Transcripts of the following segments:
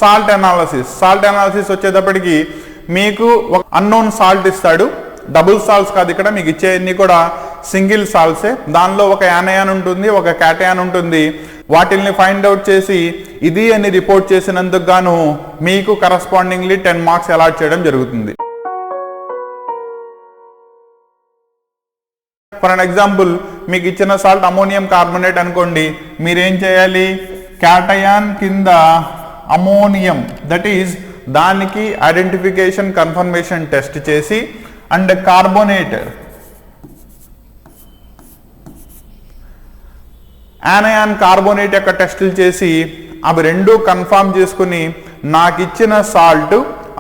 Salt analysis వచ్చేటప్పటికి మీకు ఒక అన్నోన్ సాల్ట్ ఇస్తాడు, డబుల్ సాల్ట్స్ కాదు, ఇక్కడ మీకు ఇచ్చేవన్నీ కూడా సింగిల్ సాల్ట్సే. దానిలో ఒక యానయాన్ ఉంటుంది, ఒక క్యాటయాన్ ఉంటుంది. వాటిల్ని ఫైండ్ అవుట్ చేసి ఇది అని రిపోర్ట్ చేసినందుకు గాను మీకు కరస్పాండింగ్లీ 10 మార్క్స్ అలాట్ చేయడం జరుగుతుంది. ఫర్ అన్ ఎగ్జాంపుల్, మీకు ఇచ్చిన సాల్ట్ అమోనియం కార్బోనేట్ అనుకోండి, మీరేం చేయాలి, క్యాటయాన్ కింద అమోనియం, దట్ ఈజ్ దానికి ఐడెంటిఫికేషన్ కన్ఫర్మేషన్ టెస్ట్ చేసి, అండ్ కార్బోనేట్ యానయాన్ కార్బోనేట్ యొక్క టెస్టులు చేసి అవి రెండు కన్ఫర్మ్ చేసుకుని నాకు ఇచ్చిన సాల్ట్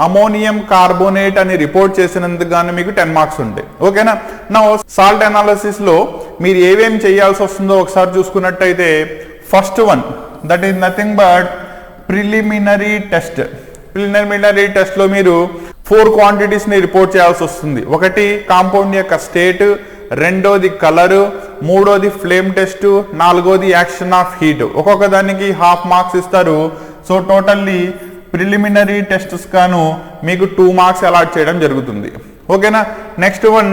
అమోనియం కార్బోనేట్ అని రిపోర్ట్ చేసినందుకు గాను మీకు 10 మార్క్స్ ఉంటాయి. ఓకేనా. నా సాల్ట్ అనాలిసిస్ లో మీరు ఏమేమి చేయాల్సి వస్తుందో ఒకసారి చూసుకున్నట్టయితే, first one that is nothing but preliminary test. Preliminary test లో మీరు 4 క్వాంటిటీస్ ని రిపోర్ట్ చేయాల్సి వస్తుంది. ఒకటి కాంపౌండ్ యొక్క స్టేట్, రెండోది కలరు, మూడోది ఫ్లేమ్ టెస్ట్, నాలుగోది యాక్షన్ ఆఫ్ హీట్. ఒక్కొక్క దానికి ½ మార్క్స్ ఇస్తారు. సో టోటల్లీ ప్రిలిమినరీ టెస్ట్స్ గాను మీకు 2 మార్క్స్ అలాట్ చేయడం జరుగుతుంది. ఓకేనా. నెక్స్ట్ వన్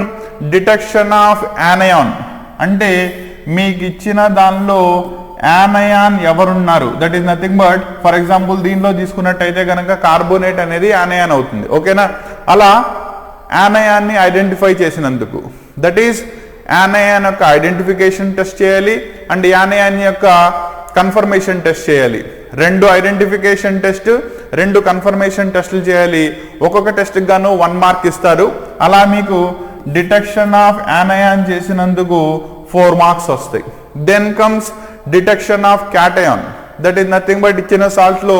డిటెక్షన్ ఆఫ్ యానయాన్, అంటే మీకు ఇచ్చిన దానిలో యానయాన్ ఎవరున్నారు, that is nothing but for example దీనిలో తీసుకున్నట్టయితే కనుక కార్బోనేట్ అనేది యానయాన్ అవుతుంది. ఓకేనా. అలా యానయాన్ని ఐడెంటిఫై చేసినందుకు, దట్ ఈస్ యానయాన్ యొక్క ఐడెంటిఫికేషన్ టెస్ట్ చేయాలి అండ్ యానయాన్ యొక్క కన్ఫర్మేషన్ టెస్ట్ చేయాలి. 2 ఐడెంటిఫికేషన్ టెస్ట్, 2 కన్ఫర్మేషన్ టెస్టులు చేయాలి. ఒక్కొక్క టెస్ట్కి గాను 1 మార్క్ ఇస్తారు. అలా మీకు డిటెక్షన్ ఆఫ్ యానయాన్ చేసినందుకు 4 మార్క్స్ వస్తాయి. Then comes detection of cation, that is nothing but ఇచ్చిన సాల్ట్ లో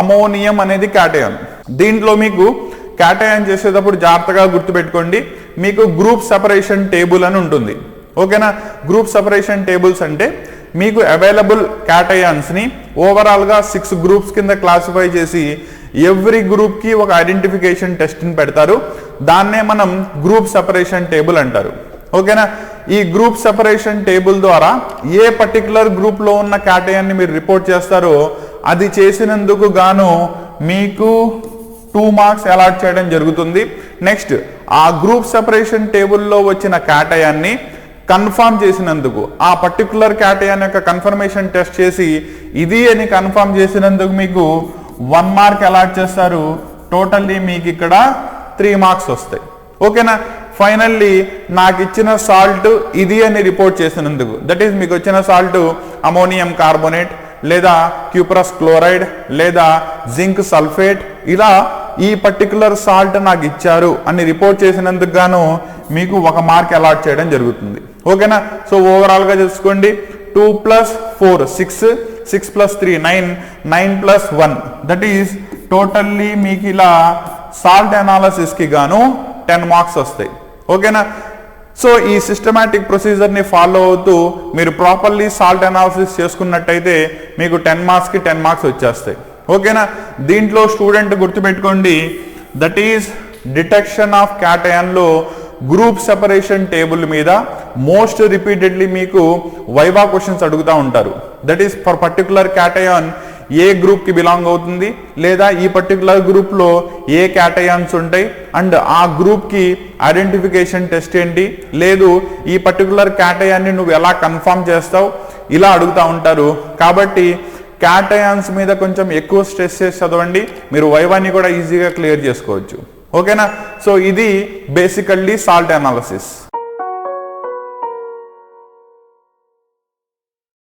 అమోనియం అనేది క్యాటయాన్. దీంట్లో మీకు క్యాటయాన్ చేసేటప్పుడు జాగ్రత్తగా గుర్తుపెట్టుకోండి, మీకు గ్రూప్ సెపరేషన్ టేబుల్ అని ఉంటుంది. ఓకేనా. గ్రూప్ సెపరేషన్ టేబుల్స్ అంటే మీకు అవైలబుల్ క్యాటయాన్స్ ని ఓవరాల్ గా 6 గ్రూప్స్ కింద క్లాసిఫై చేసి ఎవ్రీ గ్రూప్ కి ఒక ఐడెంటిఫికేషన్ టెస్ట్ ని పెడతారు. దాన్నే మనం గ్రూప్ సెపరేషన్ టేబుల్ అంటారు. ఓకేనా. ఈ గ్రూప్ సెపరేషన్ టేబుల్ ద్వారా ఏ పర్టికులర్ గ్రూప్ లో ఉన్న క్యాటయాన్ ని మీరు రిపోర్ట్ చేస్తారో అది చేసినందుకు గాను మీకు 2 మార్క్స్ అలాట్ చేయడం జరుగుతుంది. నెక్స్ట్ ఆ గ్రూప్ సెపరేషన్ టేబుల్లో వచ్చిన క్యాటయాన్ని కన్ఫర్మ్ చేసినందుకు, ఆ పర్టికులర్ క్యాటయాన్ యొక్క కన్ఫర్మేషన్ టెస్ట్ చేసి ఇది అని కన్ఫర్మ్ చేసినందుకు మీకు 1 మార్క్ అలాట్ చేస్తారు. టోటల్లీ మీకు ఇక్కడ 3 మార్క్స్ వస్తాయి. ఓకేనా. ఫైనల్లీ నాకు ఇచ్చిన సాల్ట్ ఇది అని రిపోర్ట్ చేసినందుకు, దట్ ఈస్ మీకు వచ్చిన సాల్ట్ అమోనియం కార్బోనేట్ లేదా క్యూప్రస్ క్లోరైడ్ లేదా జింక్ సల్ఫేట్, ఇలా ఈ పర్టికులర్ సాల్ట్ నాకు ఇచ్చారు అని రిపోర్ట్ చేసినందుకు గాను మీకు 1 మార్క్ అలాట్ చేయడం జరుగుతుంది. ఓకేనా. సో ఓవరాల్ గా చూసుకోండి, 2 + 4 6, 6 + 3 9, 9 + 1 దట్ ఈస్ టోటల్లీ మీకు ఇలా సాల్ట్ అనాలిసిస్ కి గాను 10 మార్క్స్ వస్తాయి. ఓకేనా. సో ఈ సిస్టమాటిక్ ప్రొసీజర్ని ఫాలో అవుతూ మీరు ప్రాపర్లీ సాల్ట్ అనాలిసిస్ చేసుకున్నట్టయితే మీకు 10 మార్క్స్కి 10 మార్క్స్ వచ్చేస్తాయి. ఓకేనా. దీంట్లో స్టూడెంట్ గుర్తుపెట్టుకోండి, దట్ ఈస్ డిటెక్షన్ ఆఫ్ క్యాటయాన్లో గ్రూప్ సెపరేషన్ టేబుల్ మీద మోస్ట్ రిపీటెడ్లీ మీకు వైవా క్వశ్చన్స్ అడుగుతూ ఉంటారు. That is for particular cation ఏ గ్రూప్ కి బిలాంగ్ అవుతుంది, లేదా ఈ పర్టికులర్ గ్రూప్ లో ఏ క్యాటయాన్స్ ఉంటాయి అండ్ ఆ గ్రూప్ కి ఐడెంటిఫికేషన్ టెస్ట్ ఏంటి, లేదు ఈ పర్టికులర్ క్యాటయాన్ని నువ్వు ఎలా కన్ఫర్మ్ చేస్తావు, ఇలా అడుగుతూ ఉంటారు. కాబట్టి క్యాటయాన్స్ మీద కొంచెం ఎక్కువ స్ట్రెస్ చేసి చదవండి, మీరు వైవాని కూడా ఈజీగా క్లియర్ చేసుకోవచ్చు. ఓకేనా. సో ఇది బేసికల్లీ సాల్ట్ అనాలిసిస్.